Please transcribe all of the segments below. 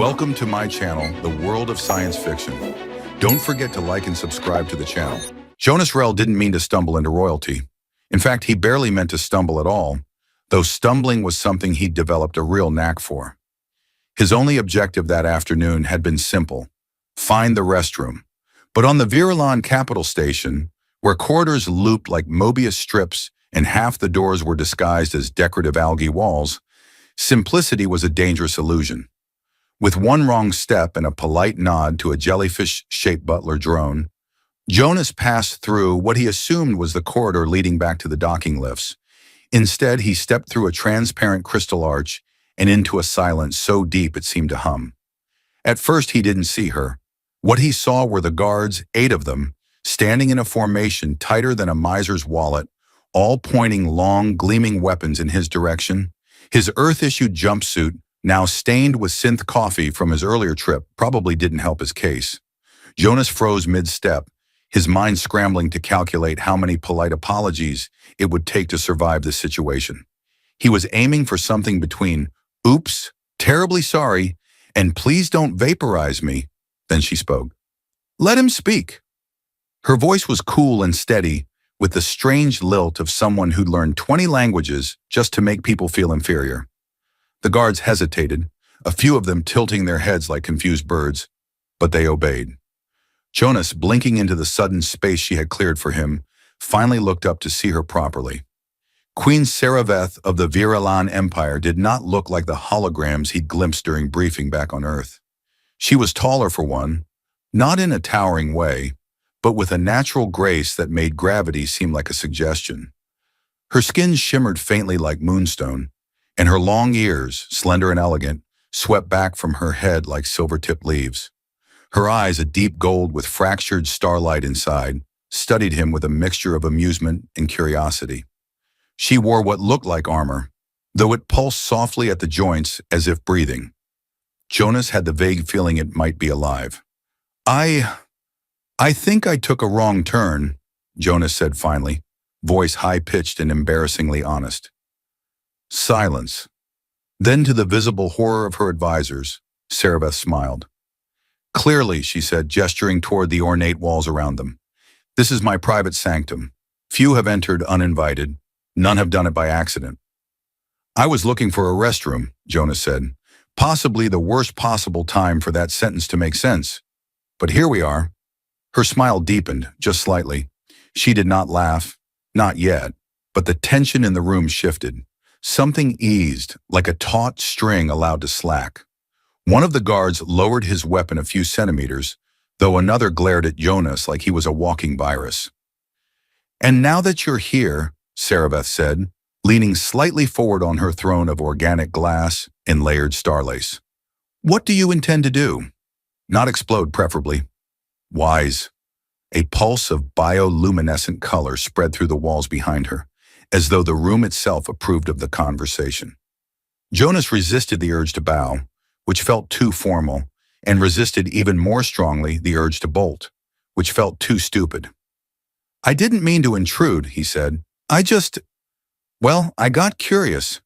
Welcome to my channel, The World of Science Fiction. Don't forget to like and subscribe to the channel. Jonas Rell didn't mean to stumble into royalty. In fact, he barely meant to stumble at all, though stumbling was something he'd developed a real knack for. His only objective that afternoon had been simple: find the restroom. But on the Virilan capital station, where corridors looped like Mobius strips and half the doors were disguised as decorative algae walls, simplicity was a dangerous illusion. With one wrong step and a polite nod to a jellyfish-shaped butler drone, Jonas passed through what he assumed was the corridor leading back to the docking lifts. Instead, he stepped through a transparent crystal arch and into a silence so deep it seemed to hum. At first, he didn't see her. What he saw were the guards, 8 of them, standing in a formation tighter than a miser's wallet, all pointing long, gleaming weapons in his direction. His Earth-issued jumpsuit, now stained with synth coffee from his earlier trip, probably didn't help his case. Jonas froze mid-step, his mind scrambling to calculate how many polite apologies it would take to survive the situation. He was aiming for something between, "Oops, terribly sorry," and "Please don't vaporize me." Then she spoke. "Let him speak." Her voice was cool and steady, with the strange lilt of someone who'd learned 20 languages just to make people feel inferior. The guards hesitated, a few of them tilting their heads like confused birds, but they obeyed. Jonas, blinking into the sudden space she had cleared for him, finally looked up to see her properly. Queen Saraveth of the Virilan Empire did not look like the holograms he'd glimpsed during briefing back on Earth. She was taller for one, not in a towering way, but with a natural grace that made gravity seem like a suggestion. Her skin shimmered faintly like moonstone, and her long ears, slender and elegant, swept back from her head like silver-tipped leaves. Her eyes, a deep gold with fractured starlight inside, studied him with a mixture of amusement and curiosity. She wore what looked like armor, though it pulsed softly at the joints as if breathing. Jonas had the vague feeling it might be alive. I think I took a wrong turn," Jonas said finally, voice high-pitched and embarrassingly honest. Silence. Then, to the visible horror of her advisors, Saraveth smiled. "Clearly," she said, gesturing toward the ornate walls around them, "this is my private sanctum. Few have entered uninvited. None have done it by accident." "I was looking for a restroom," Jonas said, possibly the worst possible time for that sentence to make sense. "But here we are." Her smile deepened, just slightly. She did not laugh, not yet, but the tension in the room shifted. Something eased, like a taut string allowed to slack. One of the guards lowered his weapon a few centimeters, though another glared at Jonas like he was a walking virus. "And now that you're here," Saraveth said, leaning slightly forward on her throne of organic glass and layered starlace, "what do you intend to do?" "Not explode, preferably." "Wise." A pulse of bioluminescent color spread through the walls behind her, as though the room itself approved of the conversation. Jonas resisted the urge to bow, which felt too formal, and resisted even more strongly the urge to bolt, which felt too stupid. "I didn't mean to intrude," he said. I got curious."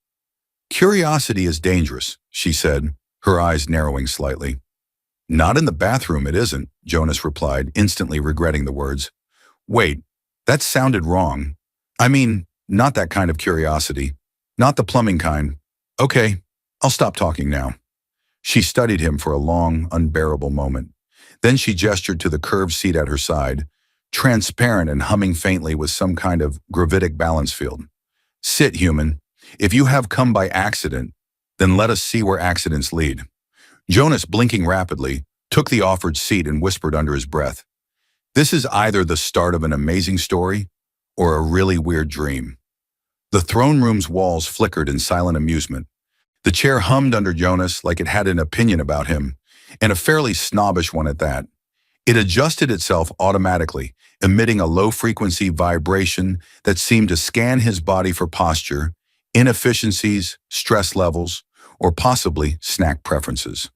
"Curiosity is dangerous," she said, her eyes narrowing slightly. "Not in the bathroom, it isn't," Jonas replied, instantly regretting the words. "Wait, that sounded wrong. I mean, not that kind of curiosity. Not the plumbing kind. Okay, I'll stop talking now." She studied him for a long, unbearable moment. Then she gestured to the curved seat at her side, transparent and humming faintly with some kind of gravitic balance field. "Sit, human. If you have come by accident, then let us see where accidents lead." Jonas, blinking rapidly, took the offered seat and whispered under his breath, "This is either the start of an amazing story or a really weird dream." The throne room's walls flickered in silent amusement. The chair hummed under Jonas like it had an opinion about him, and a fairly snobbish one at that. It adjusted itself automatically, emitting a low-frequency vibration that seemed to scan his body for posture, inefficiencies, stress levels, or possibly snack preferences.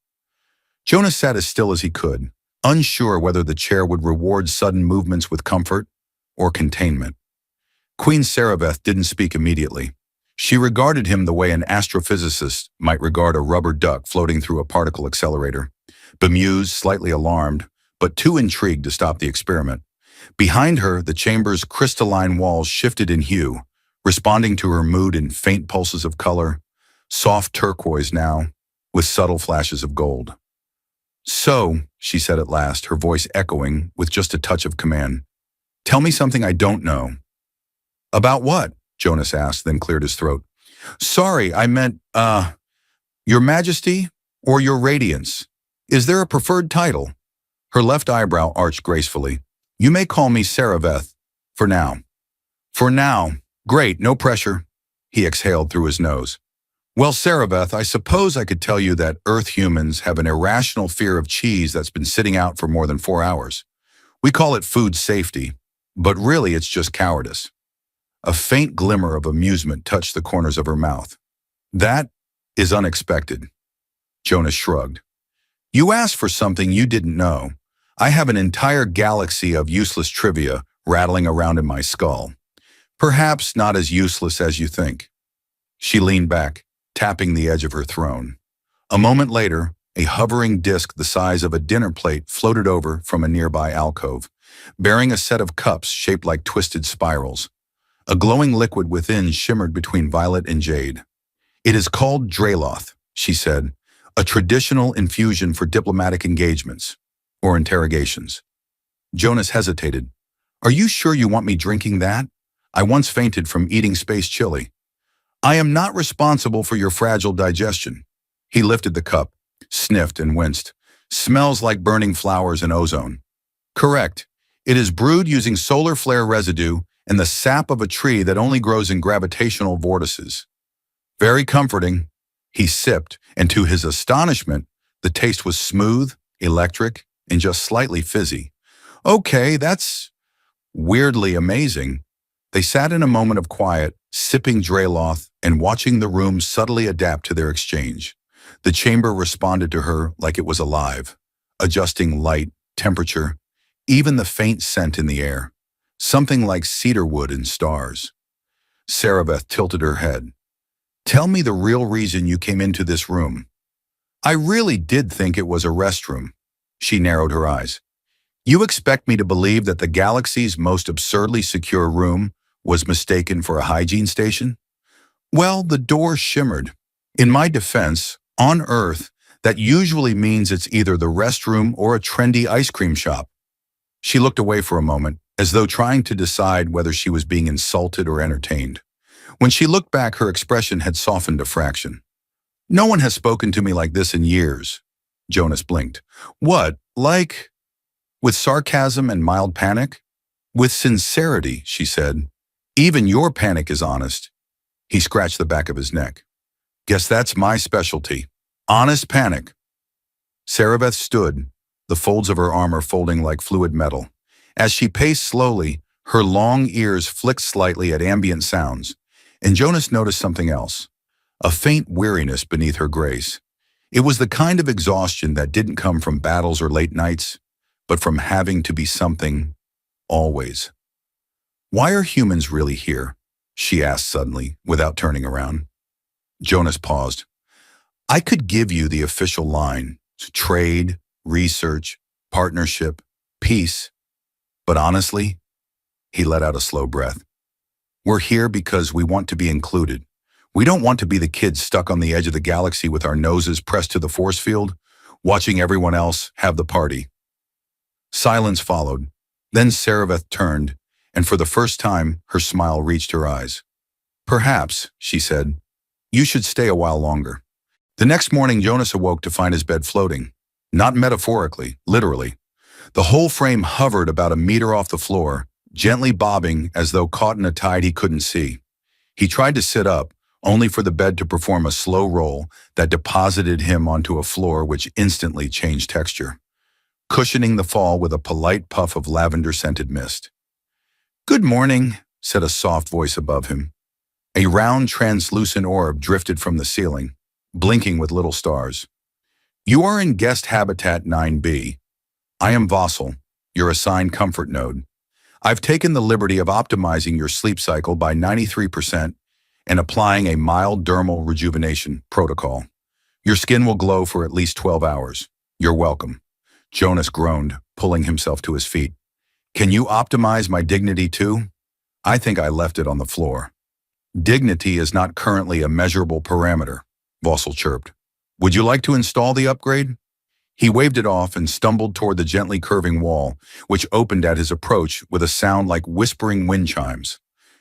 Jonas sat as still as he could, unsure whether the chair would reward sudden movements with comfort or containment. Queen Saraveth didn't speak immediately. She regarded him the way an astrophysicist might regard a rubber duck floating through a particle accelerator, bemused, slightly alarmed, but too intrigued to stop the experiment. Behind her, the chamber's crystalline walls shifted in hue, responding to her mood in faint pulses of color, soft turquoise now, with subtle flashes of gold. "So," she said at last, her voice echoing with just a touch of command, "tell me something I don't know." "About what?" Jonas asked, then cleared his throat. "Sorry, I meant, Your Majesty or Your Radiance. Is there a preferred title?" Her left eyebrow arched gracefully. "You may call me Saraveth, for now." "For now. Great, no pressure." He exhaled through his nose. "Well, Saraveth, I suppose I could tell you that Earth humans have an irrational fear of cheese that's been sitting out for more than 4 hours. We call it food safety, but really it's just cowardice." A faint glimmer of amusement touched the corners of her mouth. "That is unexpected." Jonas shrugged. "You asked for something you didn't know. I have an entire galaxy of useless trivia rattling around in my skull. Perhaps not as useless as you think." She leaned back, tapping the edge of her throne. A moment later, a hovering disk the size of a dinner plate floated over from a nearby alcove, bearing a set of cups shaped like twisted spirals. A glowing liquid within shimmered between violet and jade. "It is called Draloth," she said, "a traditional infusion for diplomatic engagements, or interrogations." Jonas hesitated. "Are you sure you want me drinking that? I once fainted from eating space chili." "I am not responsible for your fragile digestion." He lifted the cup, sniffed and winced. "Smells like burning flowers and ozone." "Correct. It is brewed using solar flare residue and the sap of a tree that only grows in gravitational vortices." "Very comforting." He sipped, and to his astonishment, the taste was smooth, electric, and just slightly fizzy. "Okay, that's weirdly amazing." They sat in a moment of quiet, sipping Draloth and watching the room subtly adapt to their exchange. The chamber responded to her like it was alive, adjusting light, temperature, even the faint scent in the air. Something like cedar wood and stars. Saraveth tilted her head. "Tell me the real reason you came into this room." "I really did think it was a restroom." She narrowed her eyes. "You expect me to believe that the galaxy's most absurdly secure room was mistaken for a hygiene station?" "Well, the door shimmered. In my defense, on Earth, that usually means it's either the restroom or a trendy ice cream shop." She looked away for a moment, as though trying to decide whether she was being insulted or entertained. When she looked back, her expression had softened a fraction. "No one has spoken to me like this in years." Jonas blinked. "What, like?" "With sarcasm and mild panic?" "With sincerity," she said. "Even your panic is honest." He scratched the back of his neck. "Guess that's my specialty. Honest panic." Saraveth stood, the folds of her armor folding like fluid metal. As she paced slowly, her long ears flicked slightly at ambient sounds, and Jonas noticed something else, a faint weariness beneath her grace. It was the kind of exhaustion that didn't come from battles or late nights, but from having to be something, always. "Why are humans really here?" she asked suddenly, without turning around. Jonas paused. "I could give you the official line, trade, research, partnership, peace. But honestly," he let out a slow breath, "we're here because we want to be included. We don't want to be the kids stuck on the edge of the galaxy with our noses pressed to the force field, watching everyone else have the party." Silence followed. Then Saraveth turned, and for the first time, her smile reached her eyes. "Perhaps," she said, "you should stay a while longer." The next morning, Jonas awoke to find his bed floating. Not metaphorically, literally. The whole frame hovered about a meter off the floor, gently bobbing as though caught in a tide he couldn't see. He tried to sit up, only for the bed to perform a slow roll that deposited him onto a floor which instantly changed texture, cushioning the fall with a polite puff of lavender-scented mist. "Good morning," said a soft voice above him. A round, translucent orb drifted from the ceiling, blinking with little stars. "You are in guest habitat 9B. I am Vossel, your assigned comfort node. I've taken the liberty of optimizing your sleep cycle by 93%, and applying a mild dermal rejuvenation protocol. Your skin will glow for at least 12 hours. You're welcome. Jonas groaned, pulling himself to his feet. Can you optimize my dignity too? I think I left it on the floor. Dignity is not currently a measurable parameter, Vossel chirped. Would you like to install the upgrade? He waved it off and stumbled toward the gently curving wall, which opened at his approach with a sound like whispering wind chimes.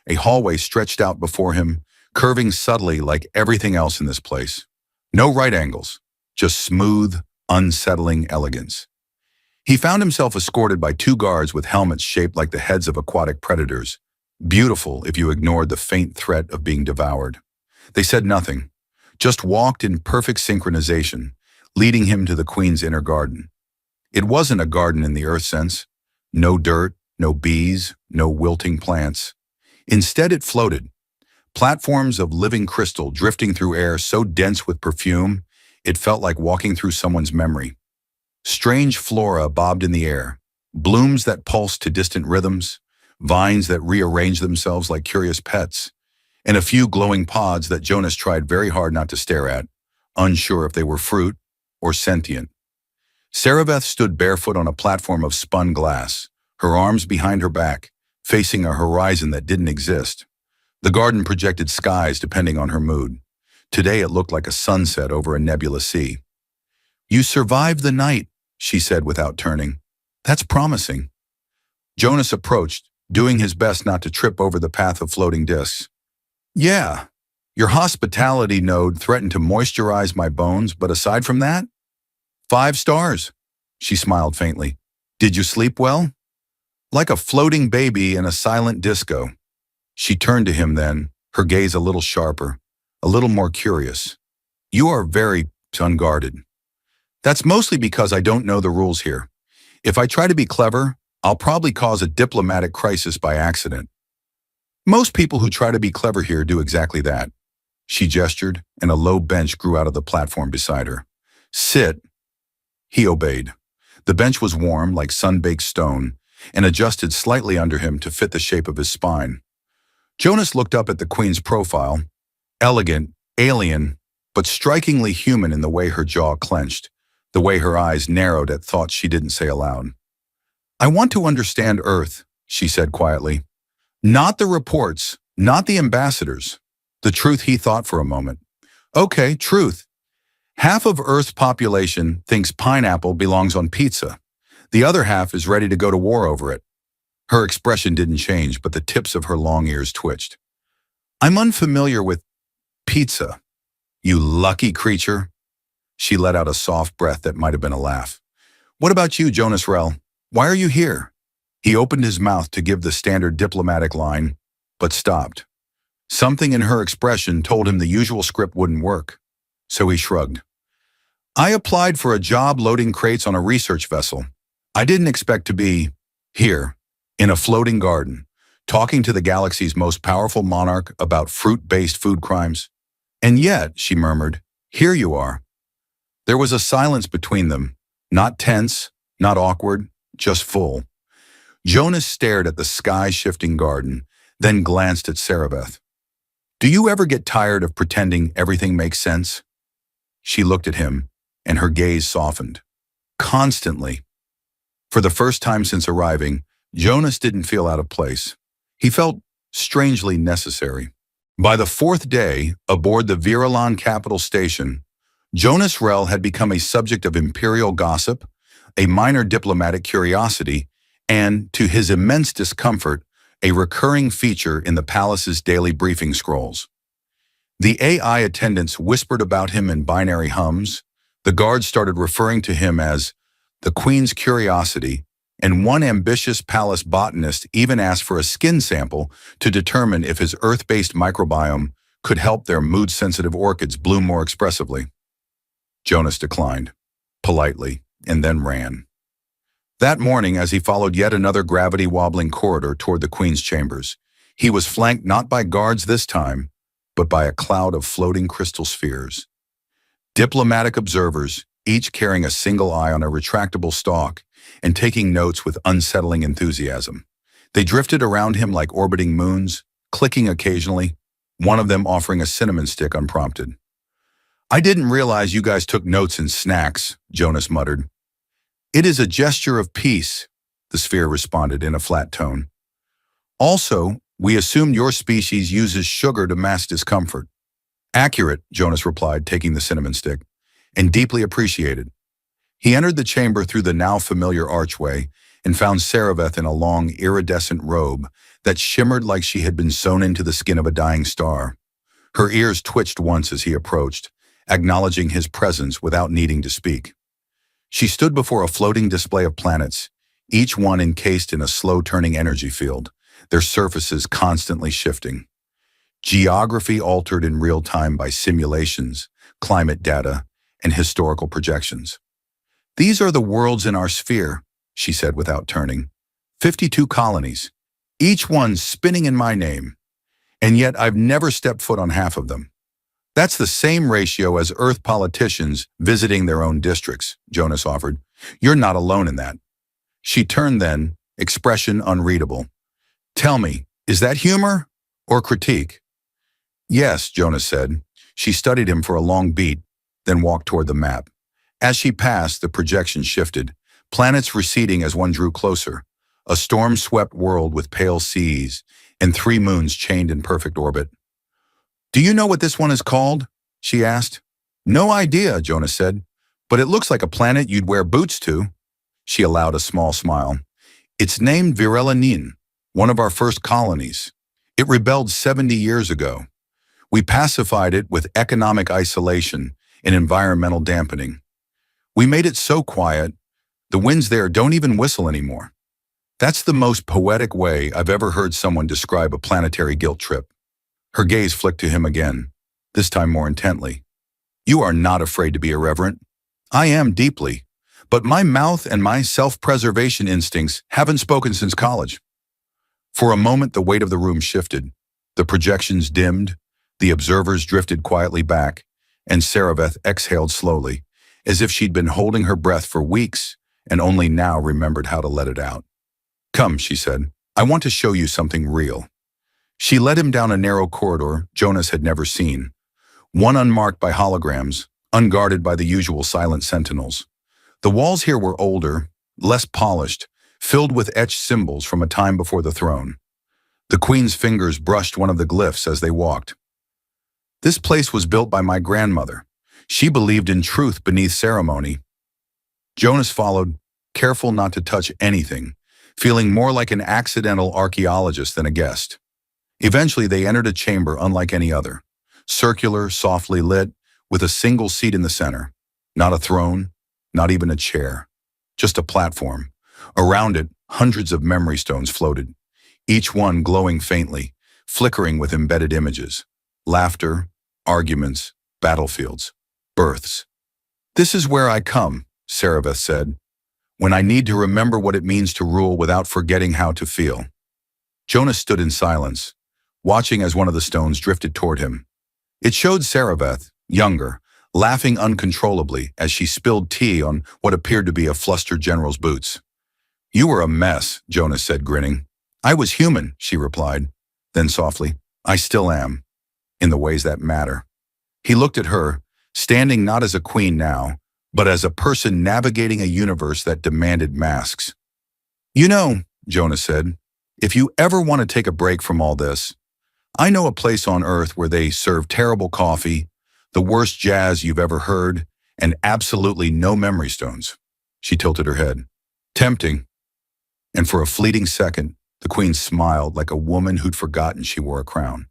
A hallway stretched out before him, curving subtly like everything else in this place. No right angles, just smooth, unsettling elegance. He found himself escorted by two guards with helmets shaped like the heads of aquatic predators, beautiful if you ignored the faint threat of being devoured. They said nothing, just walked in perfect synchronization, leading him to the Queen's inner garden. It wasn't a garden in the Earth sense. No dirt, no bees, no wilting plants. Instead, it floated. Platforms of living crystal drifting through air so dense with perfume, it felt like walking through someone's memory. Strange flora bobbed in the air, blooms that pulsed to distant rhythms, vines that rearranged themselves like curious pets, and a few glowing pods that Jonas tried very hard not to stare at, unsure if they were fruit or sentient. Sarabeth stood barefoot on a platform of spun glass, her arms behind her back, facing a horizon that didn't exist. The garden projected skies depending on her mood. Today it looked like a sunset over a nebulous sea. You survived the night, she said without turning. That's promising. Jonas approached, doing his best not to trip over the path of floating discs. Yeah, your hospitality node threatened to moisturize my bones, but aside from that, 5 stars, she smiled faintly. Did you sleep well? Like a floating baby in a silent disco. She turned to him then, her gaze a little sharper, a little more curious. You are very unguarded. That's mostly because I don't know the rules here. If I try to be clever, I'll probably cause a diplomatic crisis by accident. Most people who try to be clever here do exactly that. She gestured, and a low bench grew out of the platform beside her. Sit. He obeyed. The bench was warm, like sun-baked stone, and adjusted slightly under him to fit the shape of his spine. Jonas looked up at the Queen's profile, elegant, alien, but strikingly human in the way her jaw clenched, the way her eyes narrowed at thoughts she didn't say aloud. I want to understand Earth, she said quietly. Not the reports, not the ambassadors. The truth, he thought for a moment. Okay, truth. Half of Earth's population thinks pineapple belongs on pizza. The other half is ready to go to war over it. Her expression didn't change, but the tips of her long ears twitched. I'm unfamiliar with pizza. You lucky creature. She let out a soft breath that might have been a laugh. What about you, Jonas Rell? Why are you here? He opened his mouth to give the standard diplomatic line, but stopped. Something in her expression told him the usual script wouldn't work, so he shrugged. I applied for a job loading crates on a research vessel. I didn't expect to be here, in a floating garden, talking to the galaxy's most powerful monarch about fruit-based food crimes. And yet, she murmured, here you are. There was a silence between them, not tense, not awkward, just full. Jonas stared at the sky-shifting garden, then glanced at Sarabeth. Do you ever get tired of pretending everything makes sense? She looked at him, and her gaze softened. Constantly. For the first time since arriving, Jonas didn't feel out of place. He felt strangely necessary. By the 4th day, aboard the Virilan capital station, Jonas Rell had become a subject of imperial gossip, a minor diplomatic curiosity, and, to his immense discomfort, a recurring feature in the palace's daily briefing scrolls. The AI attendants whispered about him in binary hums, the guards started referring to him as the Queen's curiosity, and one ambitious palace botanist even asked for a skin sample to determine if his Earth-based microbiome could help their mood-sensitive orchids bloom more expressively. Jonas declined, politely, and then ran. That morning, as he followed yet another gravity-wobbling corridor toward the Queen's chambers, he was flanked not by guards this time, but by a cloud of floating crystal spheres. Diplomatic observers, each carrying a single eye on a retractable stalk and taking notes with unsettling enthusiasm. They drifted around him like orbiting moons, clicking occasionally, one of them offering a cinnamon stick unprompted. I didn't realize you guys took notes in snacks, Jonas muttered. It is a gesture of peace, the sphere responded in a flat tone. Also, we assumed your species uses sugar to mask discomfort. Accurate, Jonas replied, taking the cinnamon stick, and deeply appreciated. He entered the chamber through the now familiar archway and found Saraveth in a long, iridescent robe that shimmered like she had been sewn into the skin of a dying star. Her ears twitched once as he approached, acknowledging his presence without needing to speak. She stood before a floating display of planets, each one encased in a slow-turning energy field, their surfaces constantly shifting. Geography altered in real time by simulations, climate data, and historical projections. These are the worlds in our sphere, she said without turning. 52 colonies, each one spinning in my name. And yet I've never stepped foot on half of them. That's the same ratio as Earth politicians visiting their own districts, Jonas offered. You're not alone in that. She turned then, expression unreadable. Tell me, is that humor or critique? Yes, Jonas said. She studied him for a long beat, then walked toward the map. As she passed, the projection shifted, planets receding as one drew closer, a storm-swept world with pale seas and 3 moons chained in perfect orbit. Do you know what this one is called? She asked. No idea, Jonas said, but it looks like a planet you'd wear boots to. She allowed a small smile. It's named Virelanin, one of our first colonies. It rebelled 70 years ago. We pacified it with economic isolation and environmental dampening. We made it so quiet, the winds there don't even whistle anymore. That's the most poetic way I've ever heard someone describe a planetary guilt trip. Her gaze flicked to him again, this time more intently. You are not afraid to be irreverent. I am deeply, but my mouth and my self-preservation instincts haven't spoken since college. For a moment, the weight of the room shifted. The projections dimmed, the observers drifted quietly back, and Saraveth exhaled slowly, as if she'd been holding her breath for weeks and only now remembered how to let it out. Come, she said, I want to show you something real. She led him down a narrow corridor Jonas had never seen, one unmarked by holograms, unguarded by the usual silent sentinels. The walls here were older, less polished, filled with etched symbols from a time before the throne. The queen's fingers brushed one of the glyphs as they walked. This place was built by my grandmother. She believed in truth beneath ceremony. Jonas followed, careful not to touch anything, feeling more like an accidental archaeologist than a guest. Eventually, they entered a chamber unlike any other, circular, softly lit, with a single seat in the center. Not a throne, not even a chair, just a platform. Around it, hundreds of memory stones floated, each one glowing faintly, flickering with embedded images. Laughter, arguments, battlefields, births. This is where I come, Saraveth said, when I need to remember what it means to rule without forgetting how to feel. Jonas stood in silence, watching as one of the stones drifted toward him. It showed Saraveth, younger, laughing uncontrollably as she spilled tea on what appeared to be a flustered general's boots. You were a mess, Jonas said, grinning. I was human, she replied. Then softly, I still am, in the ways that matter. He looked at her, standing not as a queen now, but as a person navigating a universe that demanded masks. You know, Jonas said, if you ever want to take a break from all this, I know a place on Earth where they serve terrible coffee, the worst jazz you've ever heard, and absolutely no memory stones. She tilted her head. Tempting. And for a fleeting second, the queen smiled like a woman who'd forgotten she wore a crown.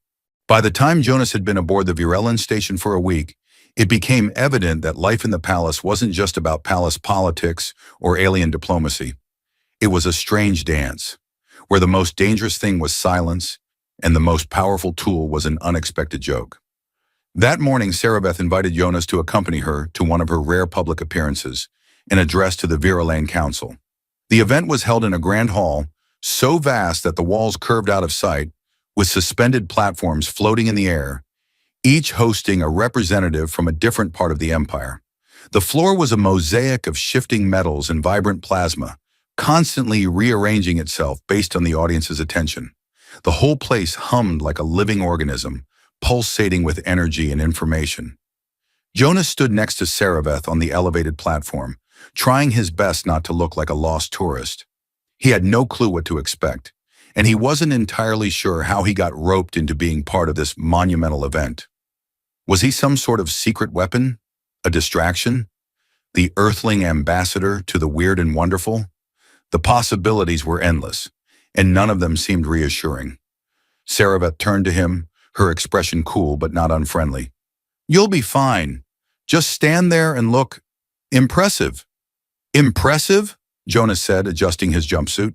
By the time Jonas had been aboard the Virelin station for a week, it became evident that life in the palace wasn't just about palace politics or alien diplomacy. It was a strange dance, where the most dangerous thing was silence, and the most powerful tool was an unexpected joke. That morning, Saraveth invited Jonas to accompany her to one of her rare public appearances, an address to the Virelain Council. The event was held in a grand hall, so vast that the walls curved out of sight, with suspended platforms floating in the air, each hosting a representative from a different part of the empire. The floor was a mosaic of shifting metals and vibrant plasma, constantly rearranging itself based on the audience's attention. The whole place hummed like a living organism, pulsating with energy and information. Jonas stood next to Sarabeth on the elevated platform, trying his best not to look like a lost tourist. He had no clue what to expect, and he wasn't entirely sure how he got roped into being part of this monumental event. Was he some sort of secret weapon? A distraction? The Earthling ambassador to the weird and wonderful? The possibilities were endless, and none of them seemed reassuring. Sarabeth turned to him, her expression cool but not unfriendly. "You'll be fine. Just stand there and look impressive." "Impressive?" Jonas said, adjusting his jumpsuit.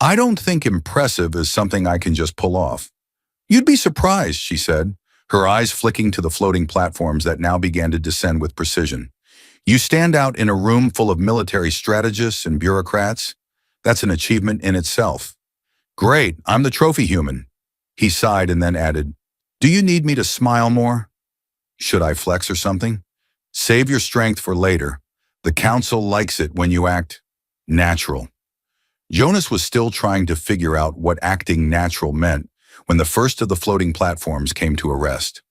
"I don't think impressive is something I can just pull off." "You'd be surprised," she said, her eyes flicking to the floating platforms that now began to descend with precision. "You stand out in a room full of military strategists and bureaucrats. That's an achievement in itself." "Great, I'm the trophy human." He sighed and then added, "Do you need me to smile more? Should I flex or something? Save your strength for later. The council likes it when you act natural." Jonas was still trying to figure out what acting natural meant when the first of the floating platforms came to a rest.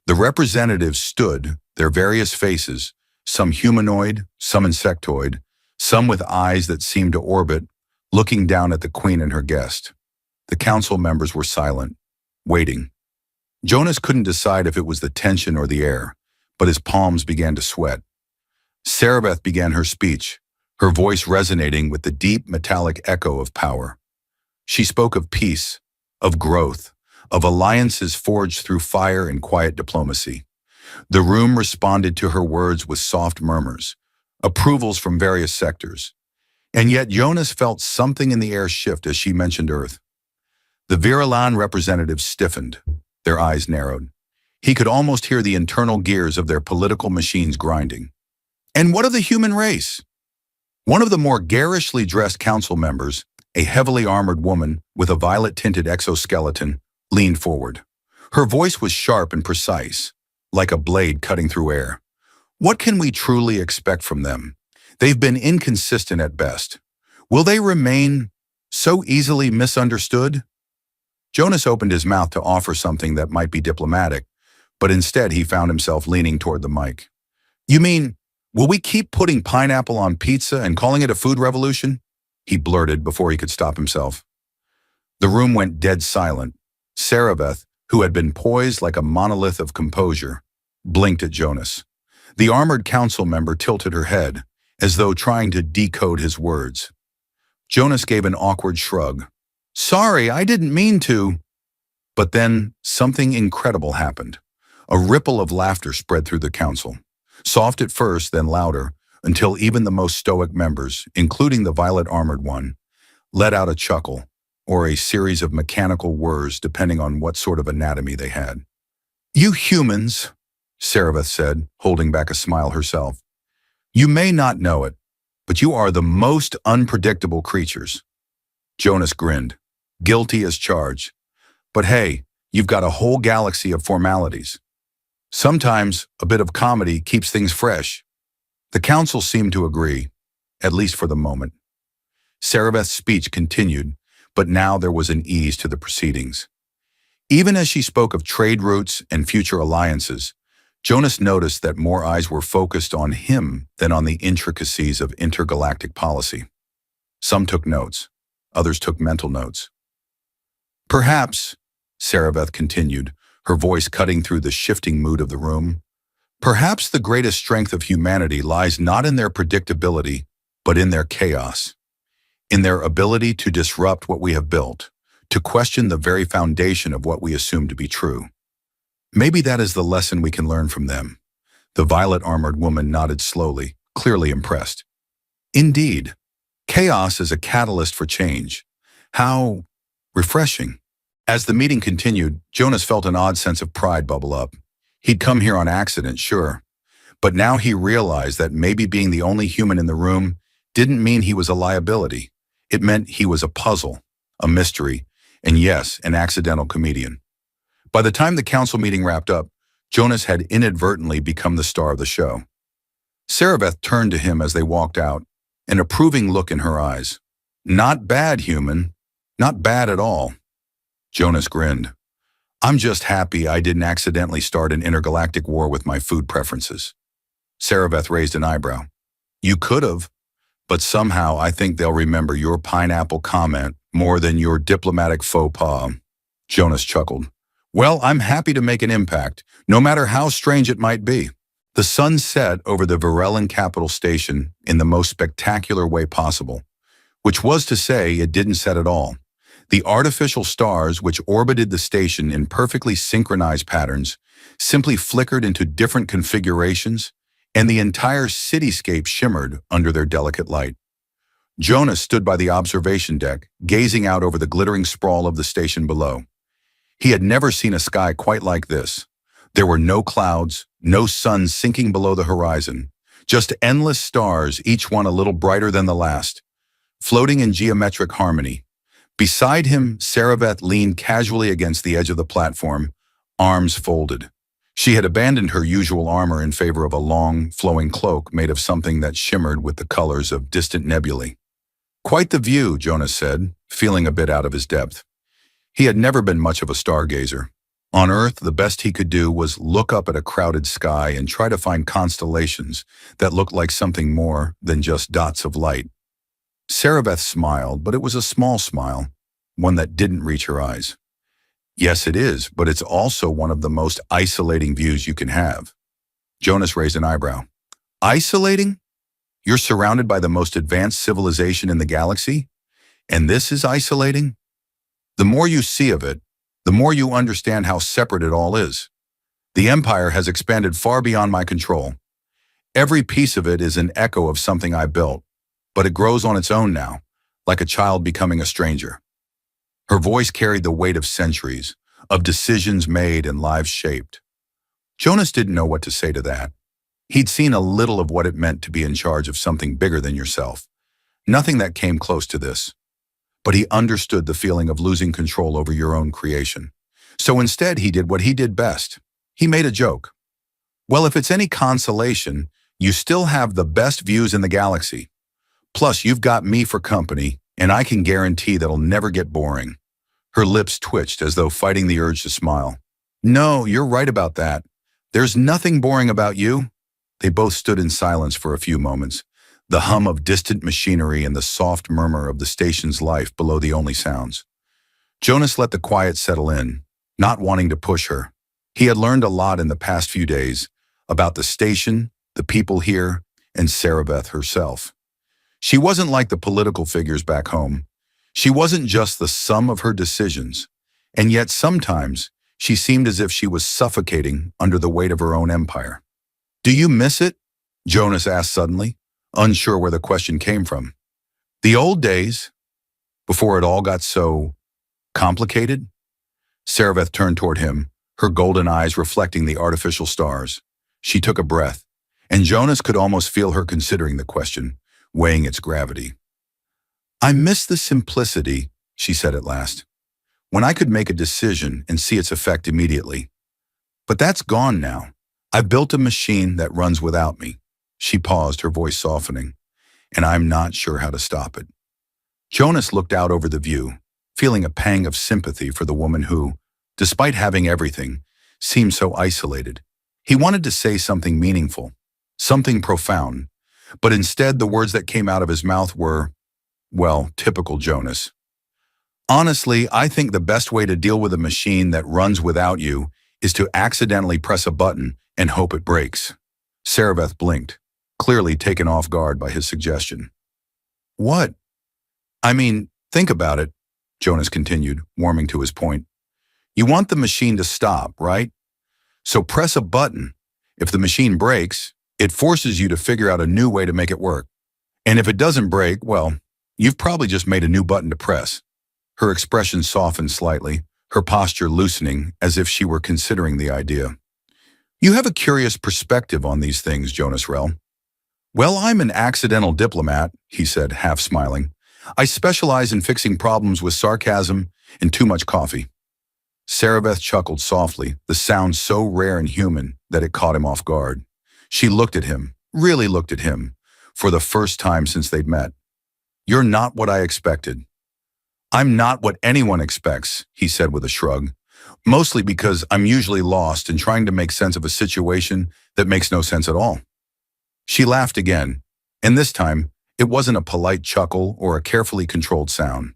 The representatives stood, their various faces, some humanoid, some insectoid, some with eyes that seemed to orbit, looking down at the queen and her guest. The council members were silent, waiting. Jonas couldn't decide if it was the tension or the air, but his palms began to sweat. Sarabeth began her speech, her voice resonating with the deep metallic echo of power. She spoke of peace, of growth, of alliances forged through fire and quiet diplomacy. The room responded to her words with soft murmurs, approvals from various sectors. And yet Jonas felt something in the air shift as she mentioned Earth. The Virilan representatives stiffened, their eyes narrowed. He could almost hear the internal gears of their political machines grinding. "And what of the human race?" One of the more garishly dressed council members, a heavily armored woman with a violet-tinted exoskeleton, leaned forward. Her voice was sharp and precise, like a blade cutting through air. "What can we truly expect from them? They've been inconsistent at best. Will they remain so easily misunderstood?" Jonas opened his mouth to offer something that might be diplomatic, but instead he found himself leaning toward the mic. "You mean, will we keep putting pineapple on pizza and calling it a food revolution?" he blurted before he could stop himself. The room went dead silent. Sarabeth, who had been poised like a monolith of composure, blinked at Jonas. The armored council member tilted her head, as though trying to decode his words. Jonas gave an awkward shrug. "Sorry, I didn't mean to." But then something incredible happened. A ripple of laughter spread through the council. Soft at first, then louder, until even the most stoic members, including the violet-armored one, let out a chuckle, or a series of mechanical whirs depending on what sort of anatomy they had. "You humans," Sarabeth said, holding back a smile herself. "You may not know it, but you are the most unpredictable creatures." Jonas grinned, guilty as charged. "But hey, you've got a whole galaxy of formalities. Sometimes a bit of comedy keeps things fresh." The council seemed to agree, at least for the moment. Sarabeth's speech continued, but now there was an ease to the proceedings. Even as she spoke of trade routes and future alliances, Jonas noticed that more eyes were focused on him than on the intricacies of intergalactic policy. Some took notes, others took mental notes. "Perhaps," Sarabeth continued, her voice cutting through the shifting mood of the room, "perhaps the greatest strength of humanity lies not in their predictability, but in their chaos, in their ability to disrupt what we have built, to question the very foundation of what we assume to be true. Maybe that is the lesson we can learn from them." The violet-armored woman nodded slowly, clearly impressed. "Indeed, chaos is a catalyst for change. How refreshing." As the meeting continued, Jonas felt an odd sense of pride bubble up. He'd come here on accident, sure, but now he realized that maybe being the only human in the room didn't mean he was a liability. It meant he was a puzzle, a mystery, and yes, an accidental comedian. By the time the council meeting wrapped up, Jonas had inadvertently become the star of the show. Sarabeth turned to him as they walked out, an approving look in her eyes. "Not bad, human. Not bad at all." Jonas grinned. I'm just happy I didn't accidentally start an intergalactic war with my food preferences. Sarabeth raised an eyebrow. You could have, but somehow I think they'll remember your pineapple comment more than your diplomatic faux pas. Jonas chuckled. Well, I'm happy to make an impact, no matter how strange it might be. The sun set over the Varellan capital station in the most spectacular way possible, which was to say it didn't set at all. The artificial stars which orbited the station in perfectly synchronized patterns simply flickered into different configurations, and the entire cityscape shimmered under their delicate light. Jonas stood by the observation deck, gazing out over the glittering sprawl of the station below. He had never seen a sky quite like this. There were no clouds, no sun sinking below the horizon, just endless stars, each one a little brighter than the last, floating in geometric harmony. Beside him, Sarabeth leaned casually against the edge of the platform, arms folded. She had abandoned her usual armor in favor of a long, flowing cloak made of something that shimmered with the colors of distant nebulae. Quite the view, Jonas said, feeling a bit out of his depth. He had never been much of a stargazer. On Earth, the best he could do was look up at a crowded sky and try to find constellations that looked like something more than just dots of light. Sarabeth smiled, but it was a small smile, one that didn't reach her eyes. Yes, it is, but it's also one of the most isolating views you can have. Jonas raised an eyebrow. Isolating? You're surrounded by the most advanced civilization in the galaxy? And this is isolating? The more you see of it, the more you understand how separate it all is. The Empire has expanded far beyond my control. Every piece of it is an echo of something I built, but it grows on its own now, like a child becoming a stranger. Her voice carried the weight of centuries, of decisions made and lives shaped. Jonas didn't know what to say to that. He'd seen a little of what it meant to be in charge of something bigger than yourself. Nothing that came close to this. But he understood the feeling of losing control over your own creation. So instead, he did what he did best. He made a joke. Well, if it's any consolation, you still have the best views in the galaxy. Plus, you've got me for company, and I can guarantee that'll never get boring. Her lips twitched as though fighting the urge to smile. No, you're right about that. There's nothing boring about you. They both stood in silence for a few moments, the hum of distant machinery and the soft murmur of the station's life below the only sounds. Jonas let the quiet settle in, not wanting to push her. He had learned a lot in the past few days about the station, the people here, and Sarabeth herself. She wasn't like the political figures back home. She wasn't just the sum of her decisions, and yet sometimes she seemed as if she was suffocating under the weight of her own empire. Do you miss it? Jonas asked suddenly, unsure where the question came from. The old days, before it all got so complicated? Sarabeth turned toward him, her golden eyes reflecting the artificial stars. She took a breath, and Jonas could almost feel her considering the question, weighing its gravity. I miss the simplicity, she said at last, when I could make a decision and see its effect immediately. But that's gone now. I've built a machine that runs without me. She paused, her voice softening, and I'm not sure how to stop it. Jonas looked out over the view, feeling a pang of sympathy for the woman who, despite having everything, seemed so isolated. He wanted to say something meaningful, something profound, but instead the words that came out of his mouth were, well, typical Jonas. Honestly, I think the best way to deal with a machine that runs without you is to accidentally press a button and hope it breaks. Sarabeth blinked, clearly taken off guard by his suggestion. What? I mean, think about it, Jonas continued, warming to his point. You want the machine to stop, right? So press a button. If the machine breaks, it forces you to figure out a new way to make it work. And if it doesn't break, well, you've probably just made a new button to press. Her expression softened slightly, her posture loosening as if she were considering the idea. You have a curious perspective on these things, Jonas Rell. Well, I'm an accidental diplomat, he said, half smiling. I specialize in fixing problems with sarcasm and too much coffee. Sarabeth chuckled softly, the sound so rare and human that it caught him off guard. She looked at him, really looked at him, for the first time since they'd met. You're not what I expected. I'm not what anyone expects, he said with a shrug. Mostly because I'm usually lost in trying to make sense of a situation that makes no sense at all. She laughed again, and this time, it wasn't a polite chuckle or a carefully controlled sound.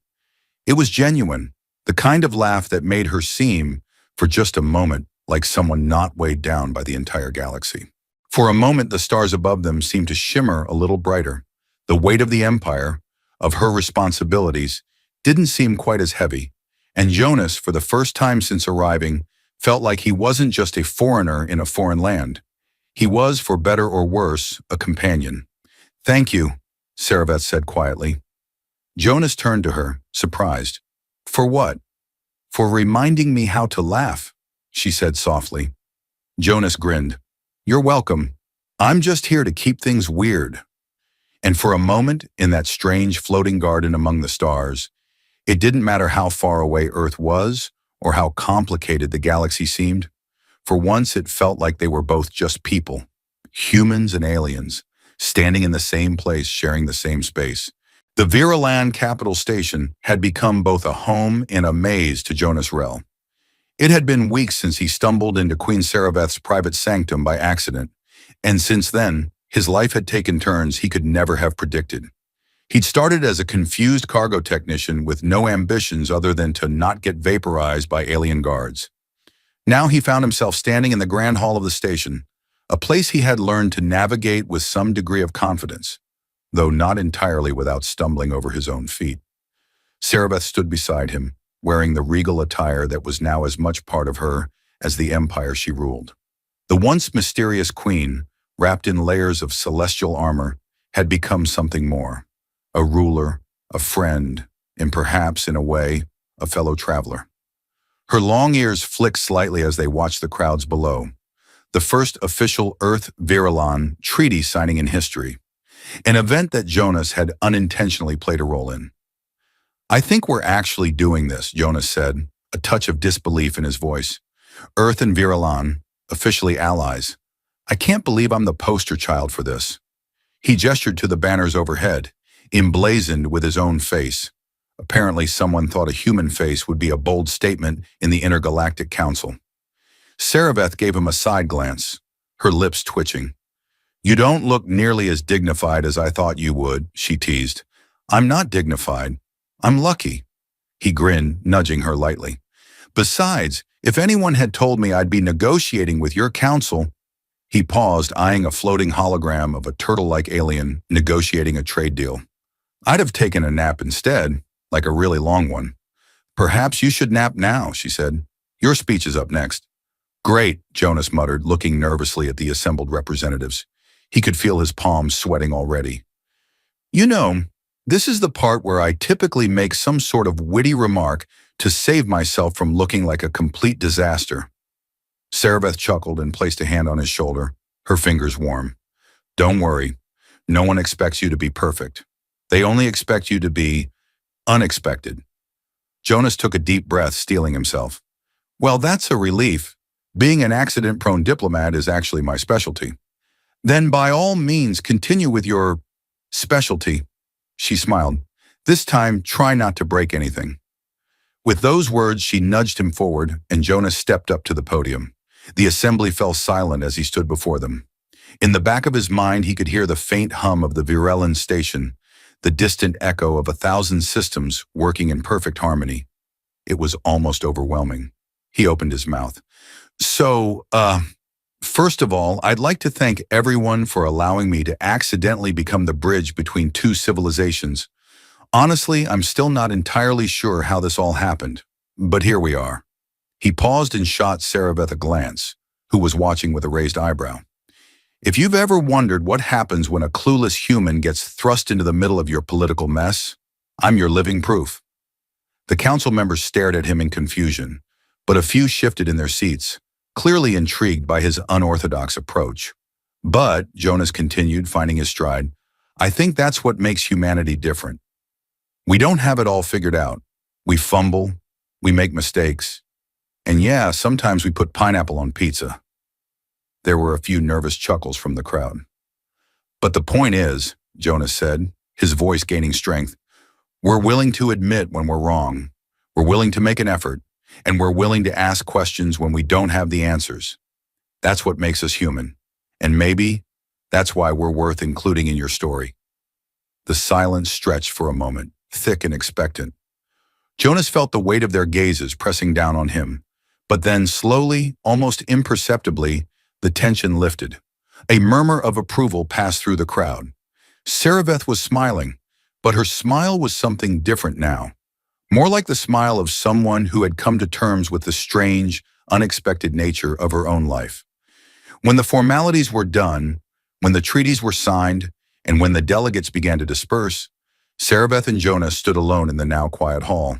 It was genuine, the kind of laugh that made her seem, for just a moment, like someone not weighed down by the entire galaxy. For a moment, the stars above them seemed to shimmer a little brighter. The weight of the empire, of her responsibilities, didn't seem quite as heavy, and Jonas, for the first time since arriving, felt like he wasn't just a foreigner in a foreign land. He was, for better or worse, a companion. "Thank you," Sarabeth said quietly. Jonas turned to her, surprised. "For what?" "For reminding me how to laugh," she said softly. Jonas grinned. "You're welcome. I'm just here to keep things weird." And for a moment, in that strange floating garden among the stars, it didn't matter how far away Earth was or how complicated the galaxy seemed. For once, it felt like they were both just people, humans and aliens, standing in the same place, sharing the same space. The Viralan capital station had become both a home and a maze to Jonas Rell. It had been weeks since he stumbled into Queen Sarabeth's private sanctum by accident, and since then, his life had taken turns he could never have predicted. He'd started as a confused cargo technician with no ambitions other than to not get vaporized by alien guards. Now he found himself standing in the grand hall of the station, a place he had learned to navigate with some degree of confidence, though not entirely without stumbling over his own feet. Sarabeth stood beside him, wearing the regal attire that was now as much part of her as the empire she ruled. The once mysterious queen, wrapped in layers of celestial armor, had become something more: a ruler, a friend, and perhaps, in a way, a fellow traveler. Her long ears flicked slightly as they watched the crowds below. The first official Earth-Viralan treaty signing in history, an event that Jonas had unintentionally played a role in. "I think we're actually doing this," Jonas said, a touch of disbelief in his voice. "Earth and Viralan, officially allies. I can't believe I'm the poster child for this." He gestured to the banners overhead, emblazoned with his own face. Apparently someone thought a human face would be a bold statement in the Intergalactic Council. Sarabeth gave him a side glance, her lips twitching. "You don't look nearly as dignified as I thought you would," she teased. "I'm not dignified. I'm lucky." He grinned, nudging her lightly. "Besides, if anyone had told me I'd be negotiating with your council—" He paused, eyeing a floating hologram of a turtle-like alien negotiating a trade deal. "I'd have taken a nap instead, like a really long one." "Perhaps you should nap now," she said. "Your speech is up next." "Great," Jonas muttered, looking nervously at the assembled representatives. He could feel his palms sweating already. "You know, this is the part where I typically make some sort of witty remark to save myself from looking like a complete disaster." Sarabeth chuckled and placed a hand on his shoulder, her fingers warm. "Don't worry. No one expects you to be perfect. They only expect you to be unexpected." Jonas took a deep breath, steeling himself. "Well, that's a relief. Being an accident-prone diplomat is actually my specialty." "Then by all means continue with your specialty." She smiled. "This time, try not to break anything." With those words, she nudged him forward, and Jonas stepped up to the podium. The assembly fell silent as he stood before them. In the back of his mind, he could hear the faint hum of the Viralan station, the distant echo of 1,000 systems working in perfect harmony. It was almost overwhelming. He opened his mouth. "So, first of all, I'd like to thank everyone for allowing me to accidentally become the bridge between two civilizations. Honestly, I'm still not entirely sure how this all happened, but here we are." He paused and shot Sarabeth a glance, who was watching with a raised eyebrow. "If you've ever wondered what happens when a clueless human gets thrust into the middle of your political mess, I'm your living proof." The council members stared at him in confusion, but a few shifted in their seats, clearly intrigued by his unorthodox approach. "But," Jonas continued, finding his stride, "I think that's what makes humanity different. We don't have it all figured out. We fumble, we make mistakes, and yeah, sometimes we put pineapple on pizza." There were a few nervous chuckles from the crowd. "But the point is," Jonas said, his voice gaining strength, "we're willing to admit when we're wrong. We're willing to make an effort. and we're willing to ask questions when we don't have the answers. That's what makes us human. And maybe that's why we're worth including in your story. The silence stretched for a moment, thick and expectant. Jonas felt the weight of their gazes pressing down on him. But then slowly, almost imperceptibly, the tension lifted. A murmur of approval passed through the crowd. Sarabeth was smiling, but her smile was something different now. More like the smile of someone who had come to terms with the strange, unexpected nature of her own life. When the formalities were done, when the treaties were signed, and when the delegates began to disperse, Sarabeth and Jonas stood alone in the now quiet hall.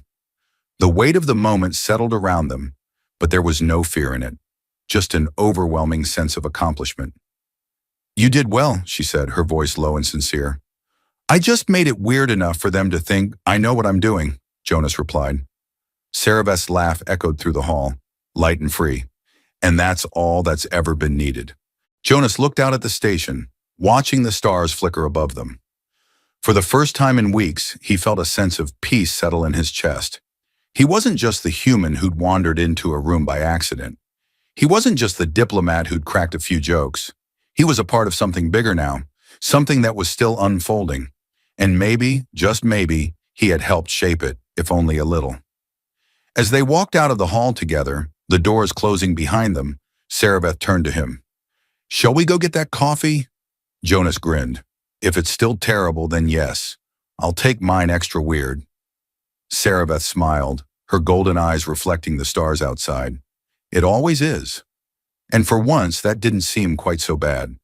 The weight of the moment settled around them, but there was no fear in it, just an overwhelming sense of accomplishment. "You did well," she said, her voice low and sincere. "I just made it weird enough for them to think I know what I'm doing," Jonas replied. Sarabeth's laugh echoed through the hall, light and free. "And that's all that's ever been needed." Jonas looked out at the station, watching the stars flicker above them. For the first time in weeks, he felt a sense of peace settle in his chest. He wasn't just the human who'd wandered into a room by accident. He wasn't just the diplomat who'd cracked a few jokes. He was a part of something bigger now, something that was still unfolding. And maybe, just maybe, he had helped shape it, if only a little. As they walked out of the hall together, the doors closing behind them, Sarabeth turned to him. "Shall we go get that coffee?" Jonas grinned. "If it's still terrible, then yes. I'll take mine extra weird." Sarabeth smiled, her golden eyes reflecting the stars outside. "It always is." And for once, that didn't seem quite so bad.